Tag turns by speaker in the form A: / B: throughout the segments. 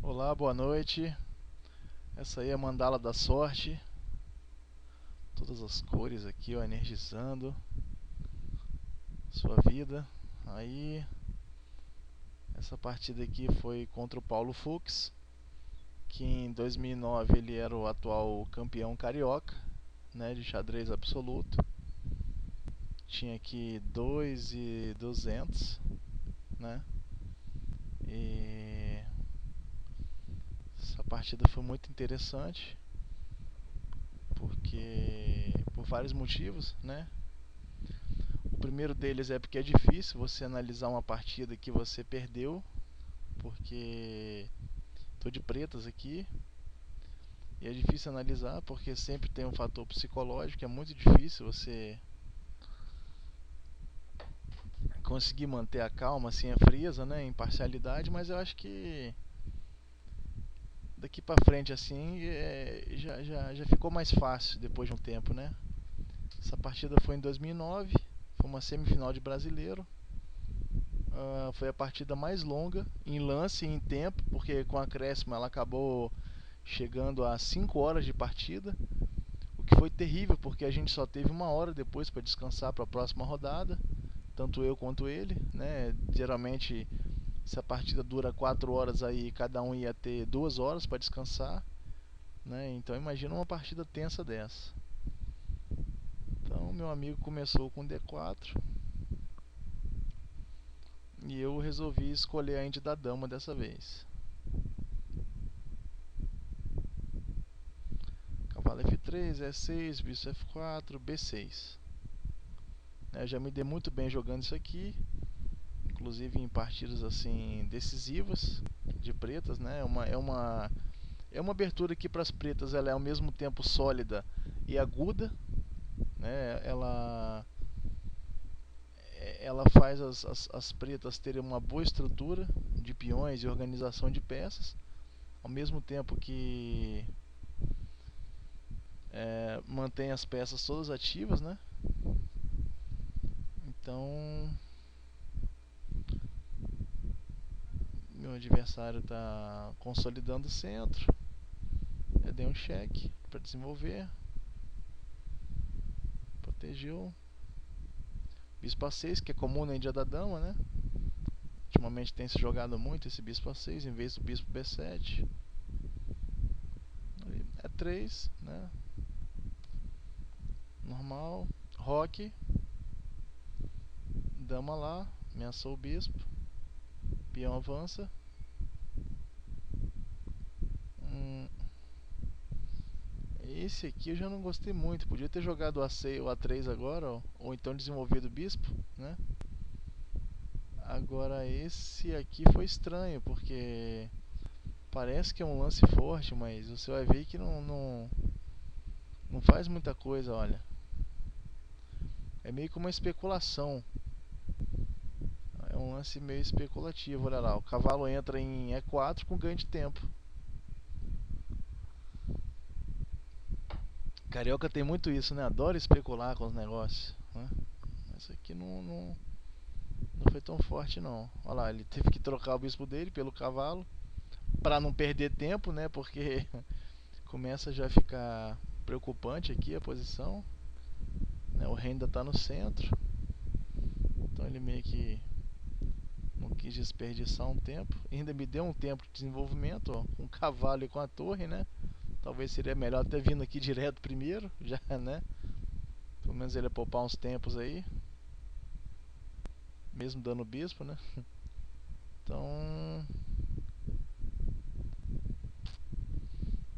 A: Olá, boa noite. Essa aí é a mandala da sorte. Todas as cores aqui, ó, energizando sua vida. Aí, essa partida aqui foi contra o Paulo Fux, que em 2009 ele era o atual campeão carioca, né, de xadrez absoluto. Tinha aqui 2.200, né? E essa partida foi muito interessante porque por vários motivos, né? O primeiro deles é porque é difícil você analisar uma partida que você perdeu, porque tô de pretas aqui e é difícil analisar porque sempre tem um fator psicológico, é muito difícil você conseguir manter a calma, assim, a frieza, né, imparcialidade, mas eu acho que daqui pra frente assim já ficou mais fácil depois de um tempo, né? Essa partida foi em 2009, foi uma semifinal de brasileiro. Foi a partida mais longa em lance e em tempo, porque com a acréscimo ela acabou chegando a 5 horas de partida, o que foi terrível porque a gente só teve uma hora depois para descansar para a próxima rodada, tanto eu quanto ele, né? Geralmente se a partida dura 4 horas aí cada um ia ter 2 horas para descansar, né? Então imagina uma partida tensa dessa. Então meu amigo começou com D4 e eu resolvi escolher a Índia da dama dessa vez. Cavalo F3, E6, bispo F4, B6. Eu já me dei muito bem jogando isso aqui, inclusive em partidas assim decisivas de pretas, né? É uma abertura que para as pretas ela é ao mesmo tempo sólida e aguda, né? Ela faz as pretas terem uma boa estrutura de peões e organização de peças, ao mesmo tempo que mantém as peças todas ativas, né? Então meu adversário está consolidando o centro. Eu dei um cheque para desenvolver. Protegeu. Bispo A6, que é comum na Índia da Dama, né? Ultimamente tem se jogado muito esse bispo A6 em vez do bispo B7. E3, né? Normal. Roque. Dama lá. Ameaçou o bispo. Peão avança. Esse aqui eu já não gostei muito. Podia ter jogado o A6 ou A3 agora, ou então desenvolvido o bispo, né? Agora esse aqui foi estranho, porque parece que é um lance forte, mas você vai ver que não faz muita coisa, olha. É meio que uma especulação. É um lance meio especulativo, olha lá. O cavalo entra em E4 com ganho de tempo. Carioca tem muito isso, né? Adora especular com os negócios, né? Esse aqui não foi tão forte não. Olha lá, ele teve que trocar o bispo dele pelo cavalo para não perder tempo, né? Porque começa já a ficar preocupante aqui a posição, né? O rei ainda está no centro, então ele meio que não quis desperdiçar um tempo. Ainda me deu um tempo de desenvolvimento, ó, com o cavalo e com a torre, né? Talvez seria melhor ter vindo aqui direto primeiro, já, né? Pelo menos ele ia poupar uns tempos aí, mesmo dando o bispo, né? Então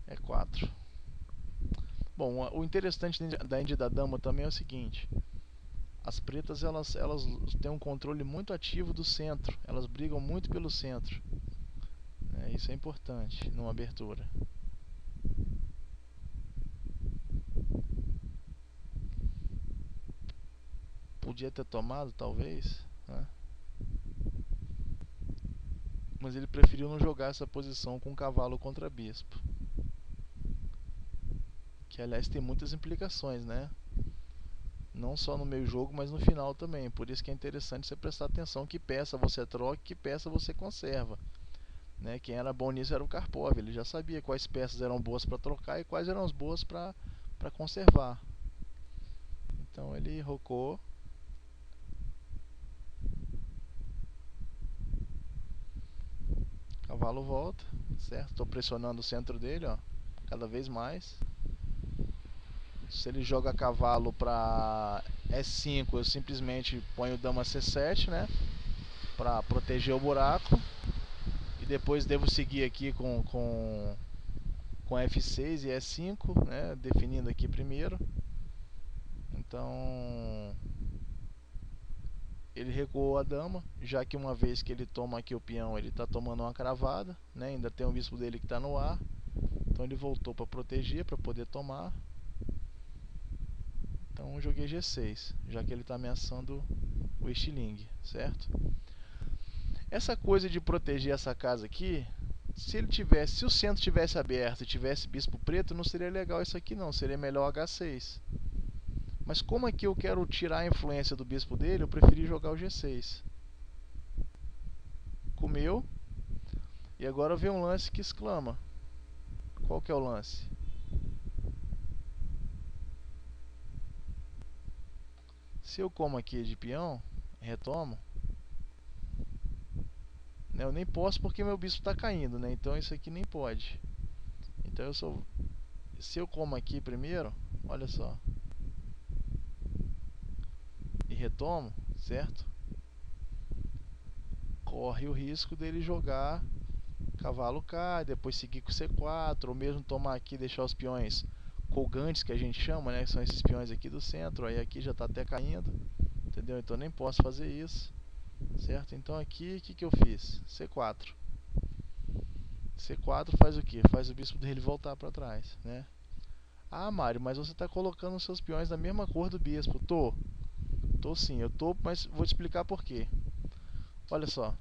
A: é 4. Bom, o interessante da Índia da Dama também é o seguinte: as pretas elas têm um controle muito ativo do centro, elas brigam muito pelo centro. Isso é importante numa abertura. Podia ter tomado, talvez, né? Mas ele preferiu não jogar essa posição com cavalo contra bispo. Que aliás tem muitas implicações, né? Não só no meio jogo, mas no final também. Por isso que é interessante você prestar atenção que peça você troca, que peça você conserva. né? Quem era bom nisso era o Karpov, ele já sabia quais peças eram boas para trocar e quais eram as boas para conservar. Então ele rocou. Cavalo volta, certo? Estou pressionando o centro dele, ó, cada vez mais. Se ele joga cavalo para E5, eu simplesmente ponho dama C7, né? Para proteger o buraco. E depois devo seguir aqui com F6 e E5, né? Definindo aqui primeiro. Então ele recuou a dama, já que uma vez que ele toma aqui o peão, ele está tomando uma cravada, né? Ainda tem o bispo dele que está no ar. Então ele voltou para proteger, para poder tomar. Então eu joguei G6, já que ele está ameaçando o estilingue, certo? Essa coisa de proteger essa casa aqui, se o centro tivesse aberto e tivesse bispo preto, não seria legal isso aqui não, seria melhor H6. Mas como aqui eu quero tirar a influência do bispo dele, eu preferi jogar o G6. Comeu. E agora vem um lance que exclama. Qual que é o lance? Se eu como aqui de peão, retomo, né, eu nem posso porque meu bispo está caindo, né? Então isso aqui nem pode. Então se eu como aqui primeiro, olha só, e retomo, certo? Corre o risco dele jogar cavalo K, depois seguir com C4, ou mesmo tomar aqui e deixar os peões colgantes, que a gente chama, né? Que são esses peões aqui do centro. Aí aqui já está até caindo, entendeu? Então nem posso fazer isso, certo? Então aqui, o que eu fiz? C4. C4 faz o que? Faz o bispo dele voltar para trás, né? Ah, Mário, mas você está colocando os seus peões na mesma cor do bispo. Tô sim, eu tô, mas vou te explicar por quê. Olha só.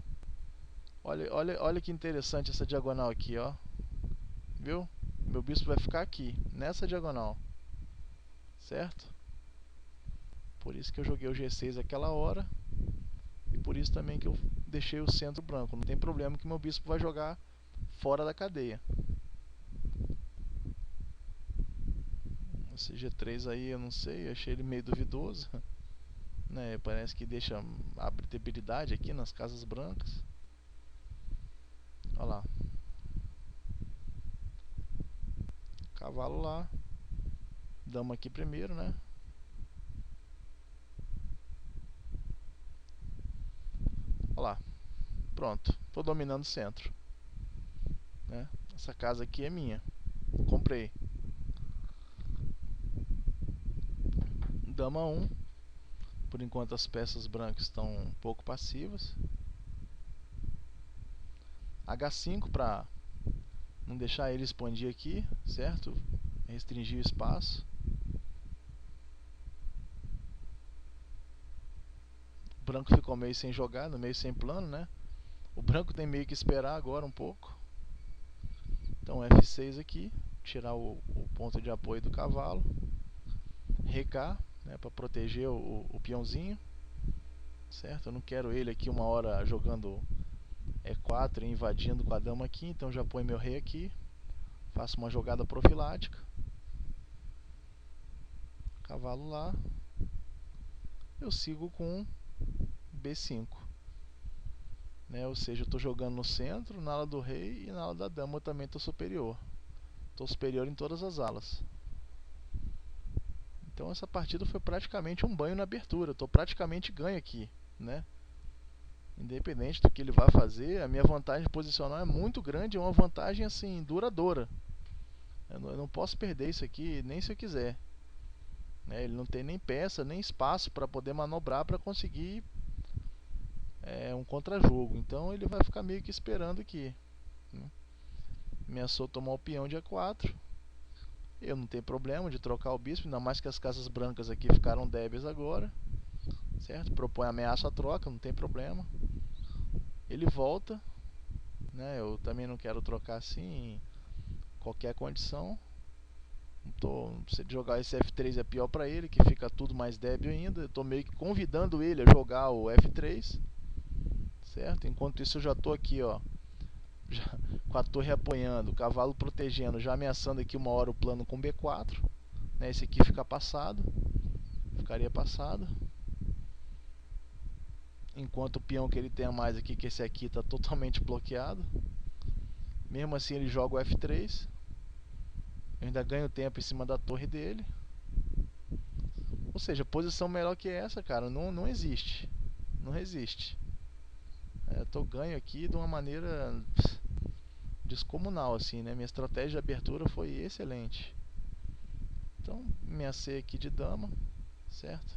A: Olha que interessante essa diagonal aqui, ó. Viu? Meu bispo vai ficar aqui, nessa diagonal. Certo? Por isso que eu joguei o G6 aquela hora. E por isso também que eu deixei o centro branco. Não tem problema que meu bispo vai jogar fora da cadeia. Esse G3 aí eu não sei, eu achei ele meio duvidoso. Né? Parece que abre debilidade aqui nas casas brancas. Olha lá. Cavalo lá. Dama aqui primeiro, né? Olha lá. Pronto. Estou dominando o centro. Né? Essa casa aqui é minha. Comprei. Dama 1. Por enquanto as peças brancas estão um pouco passivas. H5 para não deixar ele expandir aqui, certo? Restringir o espaço. O branco ficou meio sem jogada, meio sem plano, né? O branco tem meio que esperar agora um pouco. Então F6 aqui, tirar o ponto de apoio do cavalo. Recar, né, para proteger o peãozinho. Certo? Eu não quero ele aqui uma hora jogando E4 e invadindo com a dama aqui, então já põe meu rei aqui. Faço uma jogada profilática. Cavalo lá. Eu sigo com B5. Né? Ou seja, eu estou jogando no centro, na ala do rei e na ala da dama eu também estou superior. Estou superior em todas as alas. Então essa partida foi praticamente um banho na abertura. Estou praticamente ganho aqui, né? Independente do que ele vai fazer, a minha vantagem posicional é muito grande, é uma vantagem assim duradoura. Eu não posso perder isso aqui nem se eu quiser. Né? Ele não tem nem peça, nem espaço para poder manobrar para conseguir um contra-jogo. Então ele vai ficar meio que esperando aqui. Né? Ameaçou tomar o peão de A4. Eu não tenho problema de trocar o bispo, ainda mais que as casas brancas aqui ficaram débeis agora. Certo? Propõe ameaça à troca, não tem problema. Ele volta. Né? Eu também não quero trocar assim em qualquer condição. Se jogar esse F3 é pior para ele, que fica tudo mais débil ainda. Eu estou meio que convidando ele a jogar o F3. Certo? Enquanto isso eu já estou aqui, ó, com a torre apoiando, o cavalo protegendo, já ameaçando aqui uma hora o plano com B4, né? Esse aqui fica passado, ficaria passado. Enquanto o peão que ele tem a mais aqui, que esse aqui está totalmente bloqueado. Mesmo assim ele joga o F3. Eu ainda ganho tempo em cima da torre dele. Ou seja, posição melhor que essa, cara, não existe. Não existe. Eu tô ganho aqui de uma maneira descomunal, assim, né? Minha estratégia de abertura foi excelente. Então, minha C aqui de dama, certo?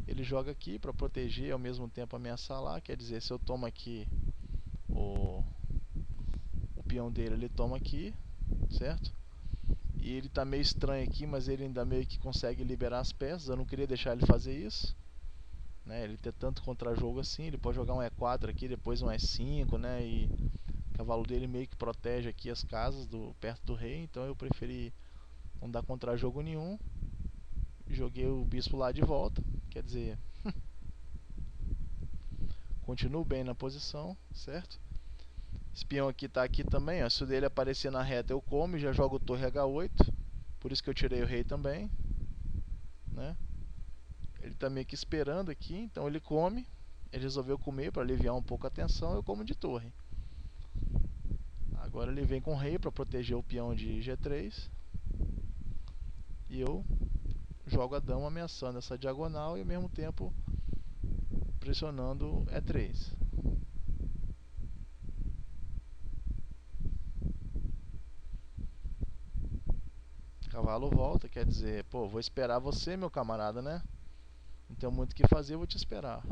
A: Ele joga aqui para proteger e ao mesmo tempo ameaçar lá. Quer dizer, se eu tomo aqui o peão dele, ele toma aqui, certo? E ele tá meio estranho aqui, mas ele ainda meio que consegue liberar as peças. Eu não queria deixar ele fazer isso, né? Ele ter tanto contra-jogo assim. Ele pode jogar um E4 aqui, depois um E5, né? E o cavalo dele meio que protege aqui as casas perto do rei. Então eu preferi não dar contra-jogo nenhum. Joguei o bispo lá de volta. Quer dizer, continuo bem na posição, certo? Esse peão aqui tá aqui também, ó. Se o dele aparecer na reta eu como e já jogo torre H8. Por isso que eu tirei o rei também, né? Ele tá meio que esperando aqui, então ele come. Ele resolveu comer para aliviar um pouco a tensão, eu como de torre. Agora ele vem com o rei para proteger o peão de G3. E eu jogo a dama ameaçando essa diagonal e ao mesmo tempo pressionando E3. Cavalo volta, quer dizer, pô, vou esperar você, meu camarada, né? Não tenho muito o que fazer, vou te esperar.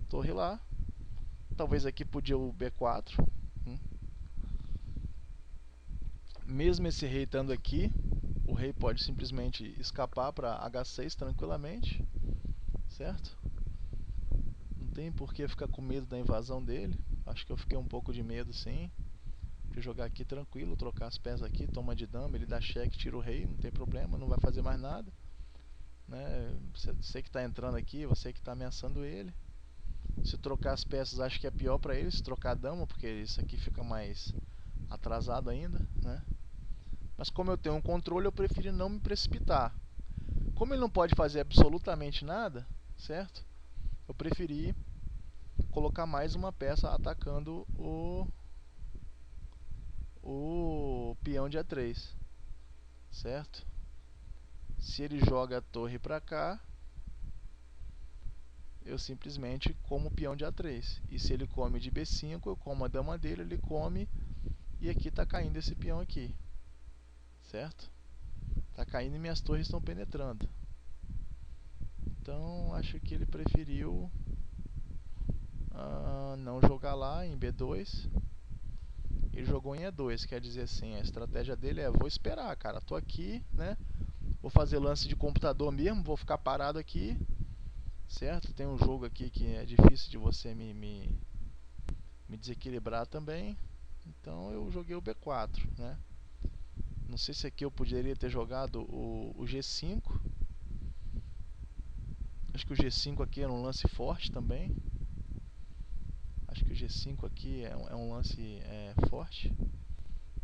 A: Torre lá. Talvez aqui podia o B4. Mesmo esse rei estando aqui, o rei pode simplesmente escapar para H6 tranquilamente, certo? Não tem por que ficar com medo da invasão dele. Acho que eu fiquei um pouco de medo, sim. De jogar aqui tranquilo, trocar as peças aqui, toma de dama, ele dá cheque, tira o rei, não tem problema, não vai fazer mais nada, né? Você que está entrando aqui, você que está ameaçando ele. Se trocar as peças, acho que é pior para ele se trocar a dama, porque isso aqui fica mais atrasado ainda, né? Mas como eu tenho um controle, eu preferi não me precipitar. Como ele não pode fazer absolutamente nada, certo? Eu preferi colocar mais uma peça atacando o peão de A3, certo? Se ele joga a torre para cá, eu simplesmente como o peão de A3. E se ele come de B5, eu como a dama dele, ele come, e aqui está caindo esse peão aqui, certo? Está caindo e minhas torres estão penetrando. Então acho que ele preferiu não jogar lá em B2. Ele jogou em E2, quer dizer assim, a estratégia dele é: vou esperar, cara, tô aqui, né? Vou fazer lance de computador mesmo, vou ficar parado aqui, certo? Tem um jogo aqui que é difícil de você me desequilibrar também. Então eu joguei o B4, né? Não sei se aqui eu poderia ter jogado o G5. Acho que o G5 aqui era um lance forte também. Acho que o G5 aqui é um lance forte.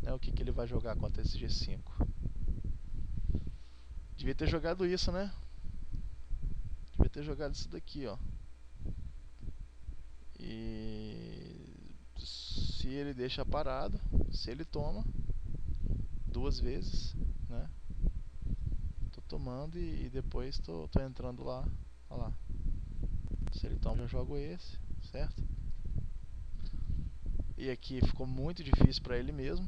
A: Né? O que ele vai jogar contra esse G5? Devia ter jogado isso, né? Devia ter jogado isso daqui, ó. E se ele deixa parado, se ele toma duas vezes, né? Tô tomando e depois tô entrando lá. Olha lá. Se ele toma, já jogo esse, certo? E aqui ficou muito difícil para ele mesmo.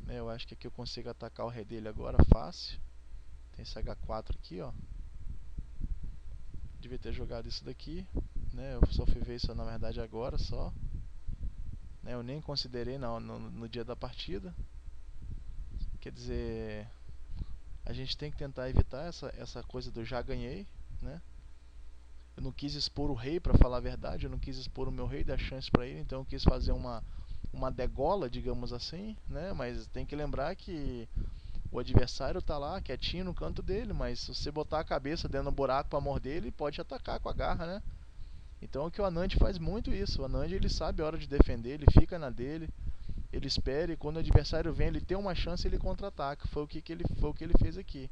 A: Eu acho que aqui eu consigo atacar o rei dele agora fácil. Tem esse H4 aqui, ó. Devia ter jogado isso daqui, né? Eu só fui ver isso na verdade agora só, né? Eu nem considerei no dia da partida. Quer dizer, a gente tem que tentar evitar essa coisa do já ganhei, né? Eu não quis expor o rei, para falar a verdade. Eu não quis expor o meu rei, dar chance para ele. Então eu quis fazer uma degola, digamos assim, né? Mas tem que lembrar que o adversário tá lá quietinho no canto dele, mas se você botar a cabeça dentro do buraco para morder, ele pode atacar com a garra, né? Então é que o Anand faz muito isso. O Anand ele sabe a hora de defender, ele fica na dele, ele espera e quando o adversário vem, ele tem uma chance, ele contra-ataca. Foi o que ele fez aqui,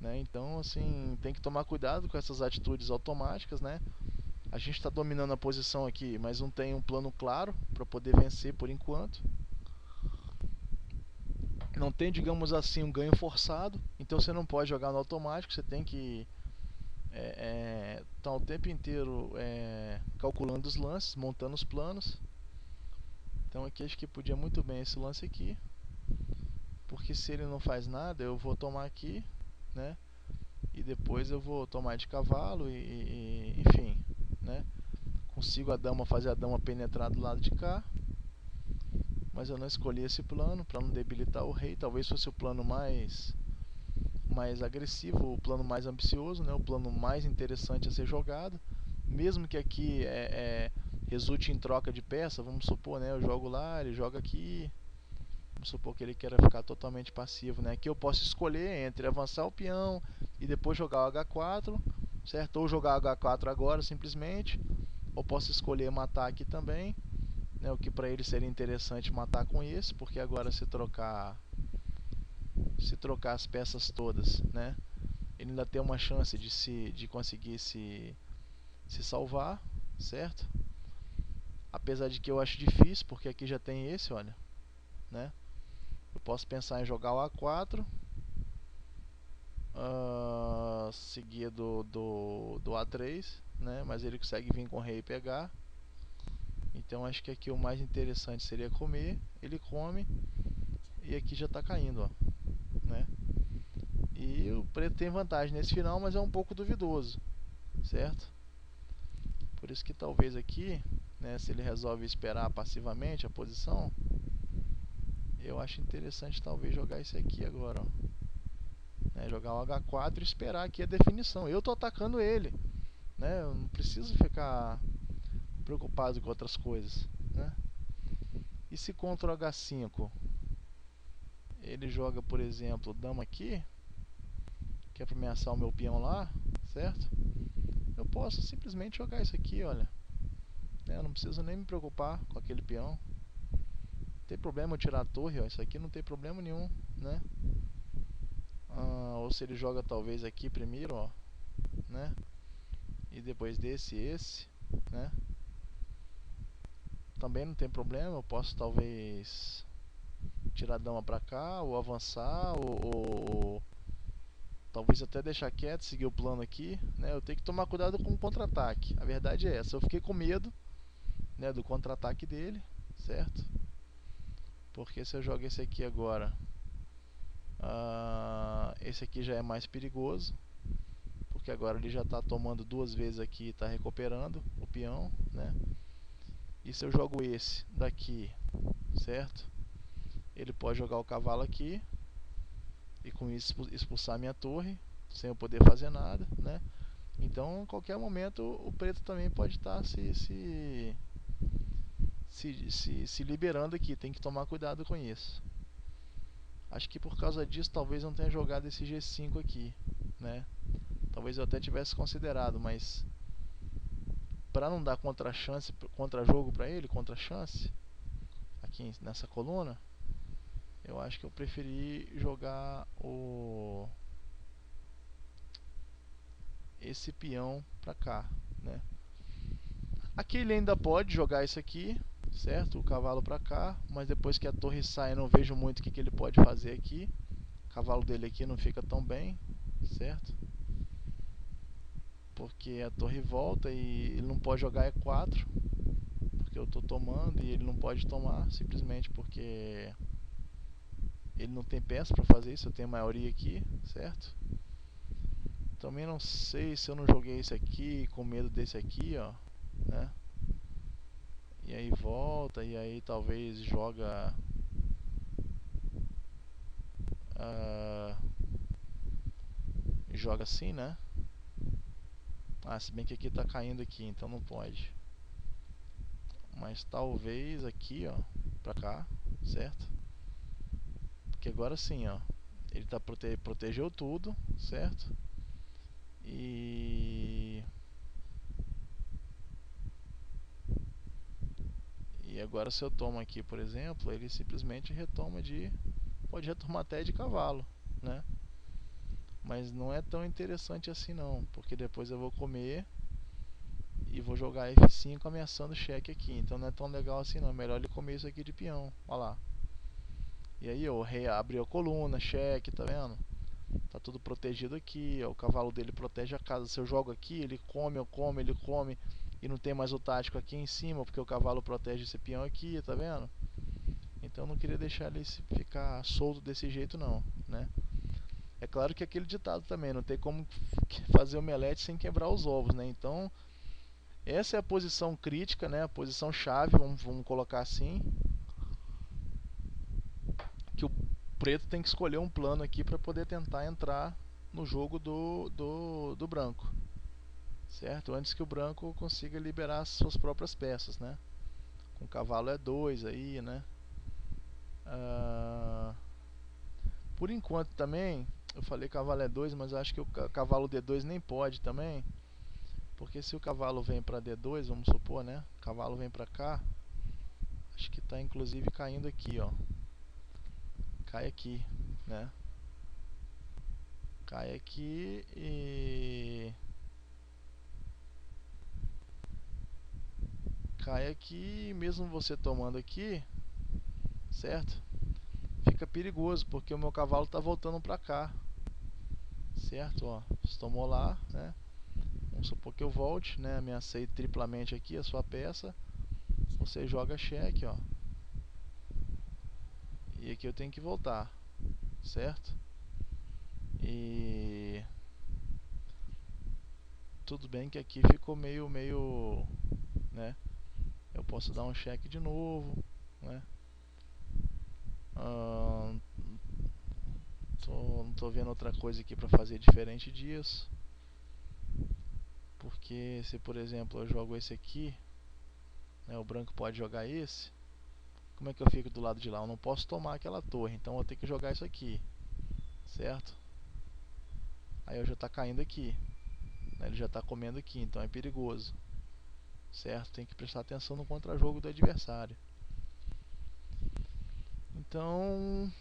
A: né? Então assim, tem que tomar cuidado com essas atitudes automáticas, né? A gente está dominando a posição aqui, mas não tem um plano claro para poder vencer por enquanto. Não tem, digamos assim, um ganho forçado. Então você não pode jogar no automático, você tem que tá o tempo inteiro calculando os lances, montando os planos. Então aqui acho que podia muito bem esse lance aqui, porque se ele não faz nada, eu vou tomar aqui, né? E depois eu vou tomar de cavalo enfim, né? Consigo fazer a dama penetrar do lado de cá, mas eu não escolhi esse plano para não debilitar o rei. Talvez fosse o plano mais agressivo, o plano mais ambicioso, né? O plano mais interessante a ser jogado, mesmo que aqui resulte em troca de peça. Vamos supor, né? Eu jogo lá, ele joga aqui. Vamos supor que ele queira ficar totalmente passivo, né? Aqui eu posso escolher entre avançar o peão e depois jogar o H4, certo? Ou jogar o H4 agora simplesmente, ou posso escolher matar aqui também, né? O que para ele seria interessante matar com isso, porque agora se trocar as peças todas, né? Ele ainda tem uma chance de conseguir se salvar, certo? Apesar de que eu acho difícil, porque aqui já tem esse, olha, né? Eu posso pensar em jogar o A4, seguido do A3, né? Mas ele consegue vir com o rei e pegar. Então acho que aqui o mais interessante seria comer. Ele come e aqui já está caindo, ó, né? E o preto tem vantagem nesse final, mas é um pouco duvidoso, certo? Por isso que talvez aqui, né, se ele resolve esperar passivamente a posição, eu acho interessante talvez jogar esse aqui agora, ó, né, jogar o H4 e esperar aqui a definição. Eu tô atacando ele, né? Eu não preciso ficar preocupado com outras coisas, né? E se contra o H5 ele joga, por exemplo, dama aqui, que é para ameaçar o meu peão lá, certo? Eu posso simplesmente jogar isso aqui, olha, né? Eu não preciso nem me preocupar com aquele peão. Não tem problema eu tirar a torre, ó. Isso aqui não tem problema nenhum, né? Ou se ele joga talvez aqui primeiro, ó, né? E depois esse, né? Também não tem problema, eu posso talvez tirar a dama pra cá, ou avançar, ou talvez até deixar quieto, seguir o plano aqui, né? Eu tenho que tomar cuidado com o contra-ataque. A verdade é essa, eu fiquei com medo, né, do contra-ataque dele, certo? Porque se eu jogo esse aqui agora, esse aqui já é mais perigoso, porque agora ele já está tomando duas vezes aqui e está recuperando o peão, né? E se eu jogo esse daqui, certo? Ele pode jogar o cavalo aqui e com isso expulsar minha torre sem eu poder fazer nada, né? Então, em qualquer momento, o preto também pode estar se liberando aqui. Tem que tomar cuidado com isso. Acho que por causa disso, talvez não tenha jogado esse G5 aqui, né? Talvez eu até tivesse considerado, mas para não dar contra-jogo para ele, contra-chance, aqui nessa coluna, eu acho que eu preferi jogar esse peão para cá, né? Aqui ele ainda pode jogar isso aqui, certo? O cavalo para cá, mas depois que a torre sai eu não vejo muito o que ele pode fazer aqui. O cavalo dele aqui não fica tão bem, certo? Porque a torre volta e ele não pode jogar E4, porque eu estou tomando e ele não pode tomar, simplesmente porque ele não tem peça para fazer isso. Eu tenho maioria aqui, certo? Também não sei se eu não joguei esse aqui com medo desse aqui, ó, né? E aí volta, e aí talvez joga joga assim, né? Se bem que aqui tá caindo aqui, então não pode. Mas talvez aqui, ó, pra cá, certo? Porque agora sim, ó, ele tá protegeu tudo, certo? E E agora se eu tomo aqui, por exemplo, ele simplesmente retoma de... pode retomar até de cavalo, né? Mas não é tão interessante assim não, porque depois eu vou comer e vou jogar F5 ameaçando o cheque aqui. Então não é tão legal assim não, é melhor ele comer isso aqui de peão, olha lá. E aí o rei abriu a coluna, cheque, tá vendo? Tá tudo protegido aqui, ó, o cavalo dele protege a casa. Se eu jogo aqui, ele come, eu como, ele come. E não tem mais o tático aqui em cima, porque o cavalo protege esse peão aqui, tá vendo? Então eu não queria deixar ele ficar solto desse jeito não, né? É claro que aquele ditado também, não tem como fazer omelete sem quebrar os ovos, né? Então, essa é a posição crítica, né? A posição chave, vamos colocar assim. Que o preto tem que escolher um plano aqui para poder tentar entrar no jogo do branco. Certo? Antes que o branco consiga liberar as suas próprias peças, né? Com cavalo E2 aí, né? Por enquanto também, eu falei cavalo E2, mas eu acho que o cavalo D2 nem pode também. Porque se o cavalo vem para D2, vamos supor, né? O cavalo vem para cá. Acho que está inclusive caindo aqui, ó. Cai aqui, né? Cai aqui e... cai aqui, mesmo você tomando aqui, certo? Fica perigoso, porque o meu cavalo está voltando para cá, certo? Ó, você tomou lá, né? Vamos supor que eu volte, né? Ameacei triplamente aqui a sua peça. Você joga cheque, ó. E aqui eu tenho que voltar, certo? E tudo bem que aqui ficou meio, né? Eu posso dar um cheque de novo, né? Não tô vendo outra coisa aqui para fazer diferente disso. Porque se por exemplo eu jogo esse aqui, né, o branco pode jogar esse. Como é que eu fico do lado de lá? Eu não posso tomar aquela torre, então eu vou ter que jogar isso aqui, certo? Aí eu já está caindo aqui, né, ele já está comendo aqui, então é perigoso, certo? Tem que prestar atenção no contra-jogo do adversário. Então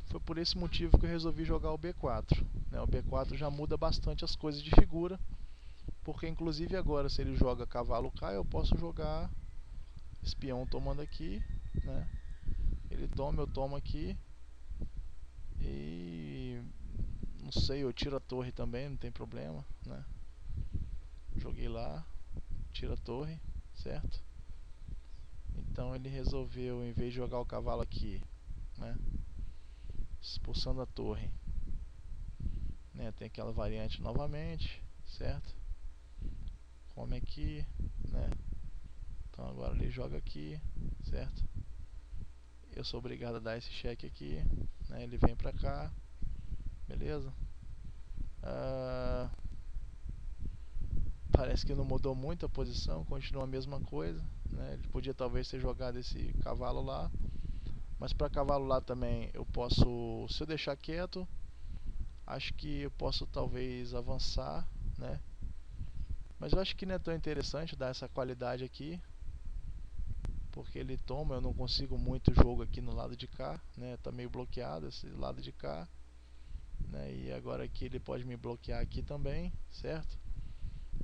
A: foi por esse motivo que eu resolvi jogar o B4, né? O B4 já muda bastante as coisas de figura, porque inclusive agora se ele joga cavalo K, eu posso jogar espião tomando aqui, né? Ele toma, eu tomo aqui. E não sei, eu tiro a torre também, não tem problema, né? Joguei lá, tira a torre, certo? Então ele resolveu, em vez de jogar o cavalo aqui, né, expulsando a torre, né, tem aquela variante novamente, certo? Come aqui, né? Então agora ele joga aqui, certo? Eu sou obrigado a dar esse cheque aqui, né? Ele vem pra cá, beleza? Parece que não mudou muito a posição, continua a mesma coisa, né? Ele podia talvez ter jogado esse cavalo lá, mas para cavalo lá também eu posso, se eu deixar quieto, acho que eu posso talvez avançar, né? Mas eu acho que não é tão interessante dar essa qualidade aqui, porque ele toma, eu não consigo muito jogo aqui no lado de cá, né? Tá meio bloqueado esse lado de cá, né? E agora aqui ele pode me bloquear aqui também, certo?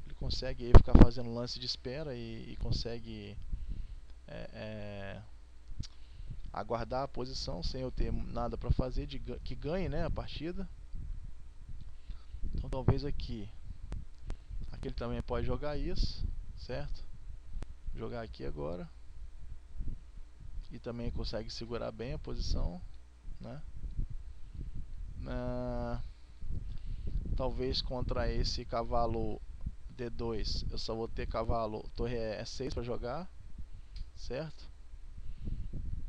A: Ele consegue aí ficar fazendo lance de espera e consegue aguardar a posição sem eu ter nada para fazer que ganhe, né, a partida. Então talvez aqui ele também pode jogar isso, certo? Jogar aqui agora e também consegue segurar bem a posição, né? Talvez contra esse cavalo D2 eu só vou ter cavalo torre E6 para jogar, certo?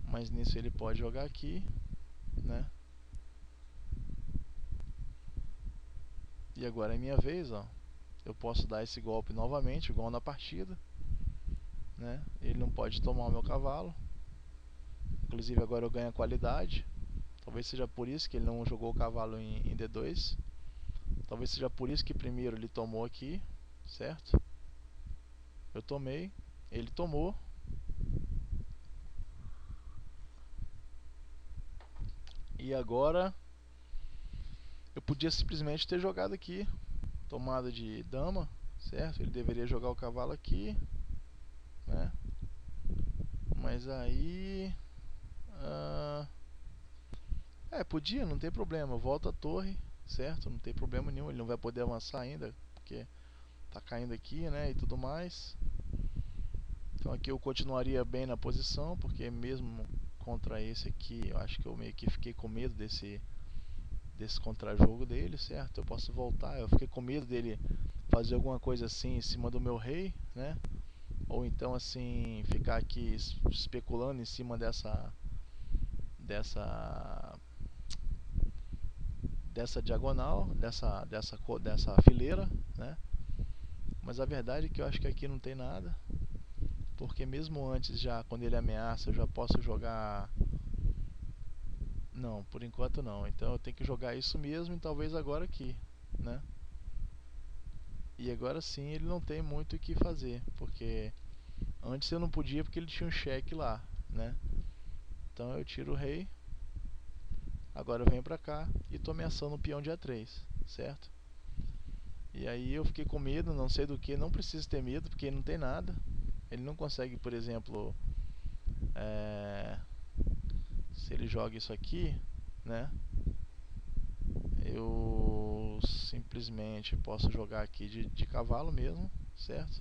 A: Mas nisso ele pode jogar aqui, né? E agora é minha vez, ó. Eu posso dar esse golpe novamente, igual na partida, né? Ele não pode tomar o meu cavalo. Inclusive agora eu ganho a qualidade. Talvez seja por isso que ele não jogou o cavalo em D2. Talvez seja por isso que primeiro ele tomou aqui, certo? Eu tomei, ele tomou. E agora eu podia simplesmente ter jogado aqui, tomada de dama, certo? Ele deveria jogar o cavalo aqui, né? Mas aí... podia, não tem problema. Volta a torre, certo? Não tem problema nenhum. Ele não vai poder avançar ainda, porque tá caindo aqui, né? E tudo mais. Então aqui eu continuaria bem na posição, porque mesmo contra esse aqui, eu acho que eu meio que fiquei com medo desse contra-jogo dele, certo? Eu posso voltar. Eu fiquei com medo dele fazer alguma coisa assim em cima do meu rei, né? Ou então assim, ficar aqui especulando em cima dessa diagonal, dessa fileira, né? Mas a verdade é que eu acho que aqui não tem nada, porque mesmo antes, já quando ele ameaça, eu já posso jogar... Não, por enquanto não. Então eu tenho que jogar isso mesmo, e talvez agora aqui, né? E agora sim ele não tem muito o que fazer, porque antes eu não podia porque ele tinha um cheque lá, né? Então eu tiro o rei. Agora eu venho pra cá e tô ameaçando o peão de A3, certo? E aí eu fiquei com medo, não sei do que, não preciso ter medo, porque ele não tem nada. Ele não consegue, por exemplo, se ele joga isso aqui, né? Eu simplesmente posso jogar aqui de cavalo mesmo, certo?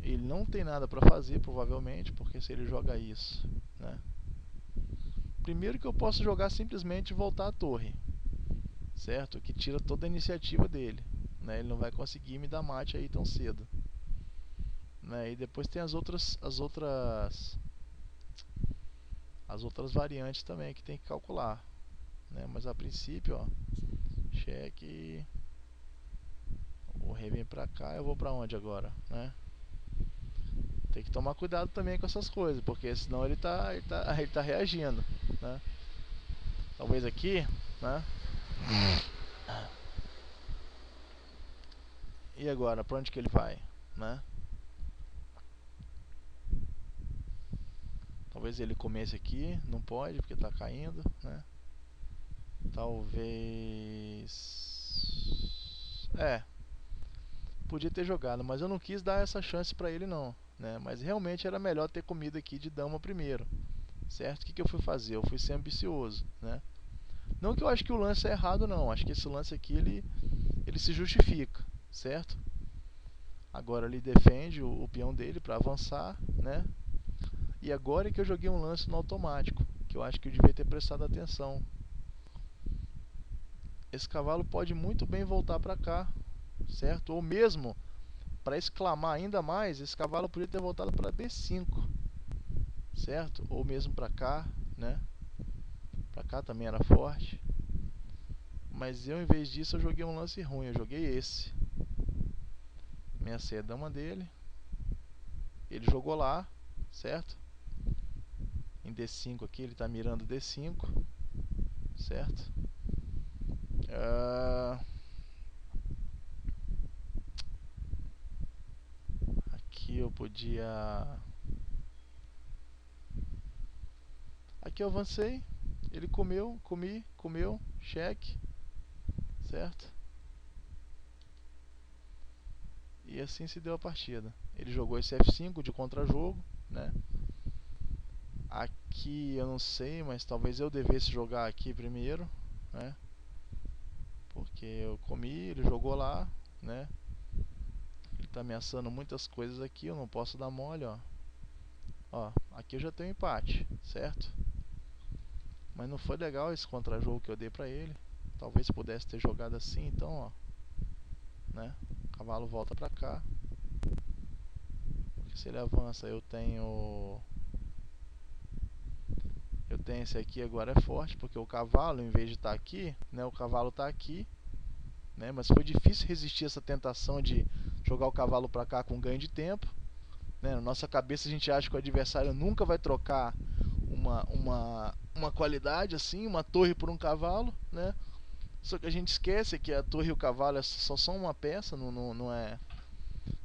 A: Ele não tem nada para fazer, provavelmente, porque se ele joga isso, né? Primeiro que eu posso jogar simplesmente voltar a torre, certo? Que tira toda a iniciativa dele, né? Ele não vai conseguir me dar mate aí tão cedo, né? E depois tem as outras variantes também que tem que calcular, né? Mas a princípio, ó, cheque, o rei vem pra cá, eu vou pra onde agora, né? Tem que tomar cuidado também com essas coisas, porque senão ele tá reagindo, né? Talvez aqui, né? E agora, pra onde que ele vai, né? Talvez ele comece aqui, não pode porque tá caindo, né? Talvez... podia ter jogado, mas eu não quis dar essa chance pra ele não, né? Mas realmente era melhor ter comido aqui de dama primeiro, certo? O que eu fui fazer? Eu fui ser ambicioso, né? Não que eu acho que o lance é errado não, acho que esse lance aqui ele se justifica, certo? Agora ele defende o peão dele para avançar, né? E agora é que eu joguei um lance no automático, que eu acho que eu devia ter prestado atenção. Esse cavalo pode muito bem voltar para cá, certo? Ou mesmo, para exclamar ainda mais, esse cavalo podia ter voltado para B5, certo? Ou mesmo para cá, né? Para cá também era forte. Mas eu, em vez disso, eu joguei um lance ruim, eu joguei esse. Ameacei a dama dele. Ele jogou lá, certo? Em D5 aqui, ele está mirando D5, certo? Aqui eu podia... Aqui eu avancei, ele comeu, comeu, cheque, certo? E assim se deu a partida. Ele jogou esse F5 de contra-jogo, né? Aqui eu não sei, mas talvez eu devesse jogar aqui primeiro, né? Porque eu comi, ele jogou lá, né? Ele tá ameaçando muitas coisas aqui, eu não posso dar mole, ó. Ó, aqui eu já tenho empate, certo? Mas não foi legal esse contra-jogo que eu dei pra ele. Talvez pudesse ter jogado assim, então, ó, né? O cavalo volta pra cá. Porque se ele avança, eu tenho esse aqui agora é forte, porque o cavalo, em vez de estar aqui, né, o cavalo está aqui, né, mas foi difícil resistir essa tentação de jogar o cavalo para cá com ganho de tempo, né. Na nossa cabeça a gente acha que o adversário nunca vai trocar uma qualidade assim, uma torre por um cavalo, né. Só que a gente esquece que a torre e o cavalo só são uma peça, não é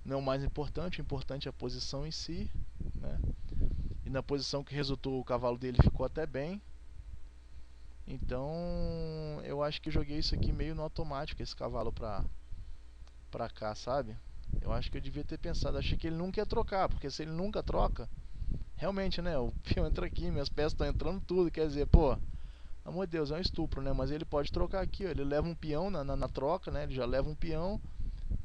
A: o mais importante, o importante é a posição em si, né. E na posição que resultou, o cavalo dele ficou até bem, Então eu acho que eu joguei isso aqui meio no automático, esse cavalo pra cá, sabe? Eu acho que eu devia ter pensado, achei que ele nunca ia trocar, porque se ele nunca troca, realmente, né, o peão entra aqui, minhas peças estão entrando tudo, quer dizer, pô, amor de Deus, é um estupro, né? Mas ele pode trocar aqui, ó, ele leva um peão na troca, né? Ele já leva um peão.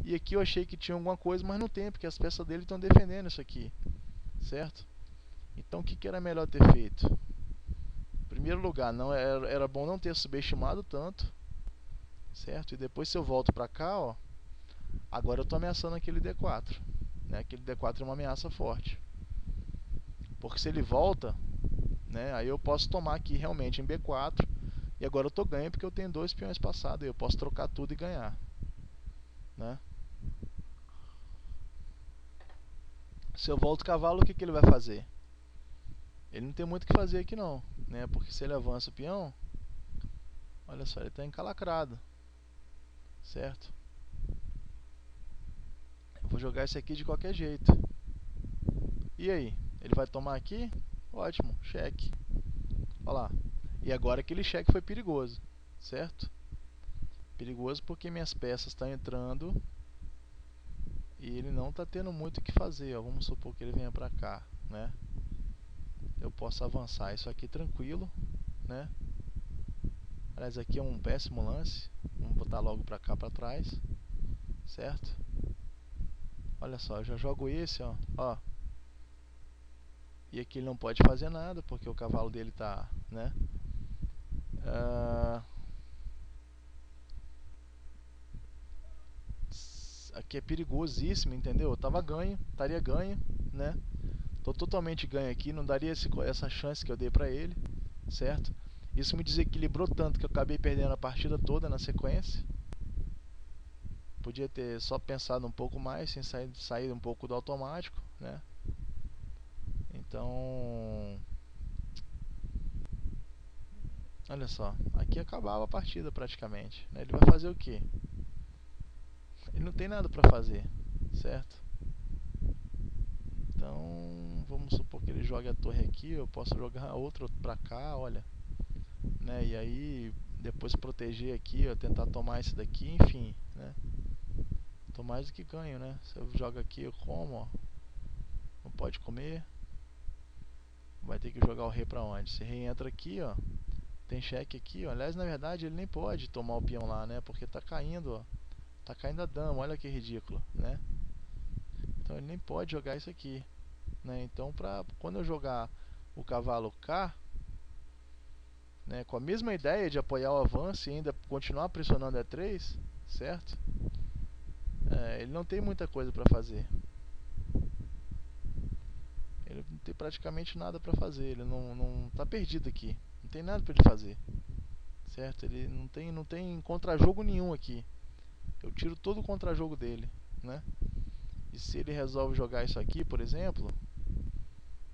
A: E aqui eu achei que tinha alguma coisa, mas não tem, porque as peças dele estão defendendo isso aqui, certo? Então o que, que era melhor ter feito? Em primeiro lugar, não era bom não ter subestimado tanto, certo? E depois se eu volto pra cá, ó, agora eu estou ameaçando aquele D4, né? Aquele D4 é uma ameaça forte, porque se ele volta, né? Aí eu posso tomar aqui realmente em B4 e agora eu tô ganho porque eu tenho dois peões passados e eu posso trocar tudo e ganhar, né? Se eu volto o cavalo, o que, que ele vai fazer? Ele não tem muito o que fazer aqui não, né? Porque se ele avança o peão, olha só, ele está encalacrado, certo? Eu vou jogar esse aqui de qualquer jeito. E aí? Ele vai tomar aqui? Ótimo, cheque. Olha lá. E agora aquele cheque foi perigoso, certo? Perigoso porque minhas peças estão entrando e ele não está tendo muito o que fazer. Ó. Vamos supor que ele venha para cá, né? Eu posso avançar isso aqui tranquilo, né? Aliás, aqui é um péssimo lance. Vamos botar logo para cá para trás, certo? Olha só, eu já jogo esse, ó. E aqui ele não pode fazer nada porque o cavalo dele tá, né? Ah, aqui é perigosíssimo, entendeu? Eu tava ganho, estaria ganho, né? Tô totalmente ganho aqui, não daria essa chance que eu dei pra ele, certo? Isso me desequilibrou tanto que eu acabei perdendo a partida toda na sequência. Podia ter só pensado um pouco mais, sem sair um pouco do automático, né? Então, olha só, aqui acabava a partida praticamente, né? Ele vai fazer o quê? Ele não tem nada pra fazer, certo? Então, vamos supor que ele jogue a torre aqui, eu posso jogar outra pra cá, olha, né? E aí depois proteger aqui, ó, tentar tomar esse daqui, enfim, né? Tô mais do que ganho, né? Se eu jogo aqui, eu como, ó. Não pode comer. Vai ter que jogar o rei pra onde? Se rei entra aqui, ó, tem cheque aqui, ó. Aliás, na verdade, ele nem pode tomar o peão lá, né? Porque tá caindo, ó. Tá caindo a dama, olha que ridículo, né? Então ele nem pode jogar isso aqui, né? Então, quando eu jogar o cavalo K, né, com a mesma ideia de apoiar o avanço e ainda continuar pressionando E3, certo? Ele não tem muita coisa para fazer. Ele não tem praticamente nada para fazer. Ele não tá perdido aqui. Não tem nada para ele fazer, certo? Ele não tem contra-jogo nenhum aqui. Eu tiro todo o contra-jogo dele, né? E se ele resolve jogar isso aqui, por exemplo,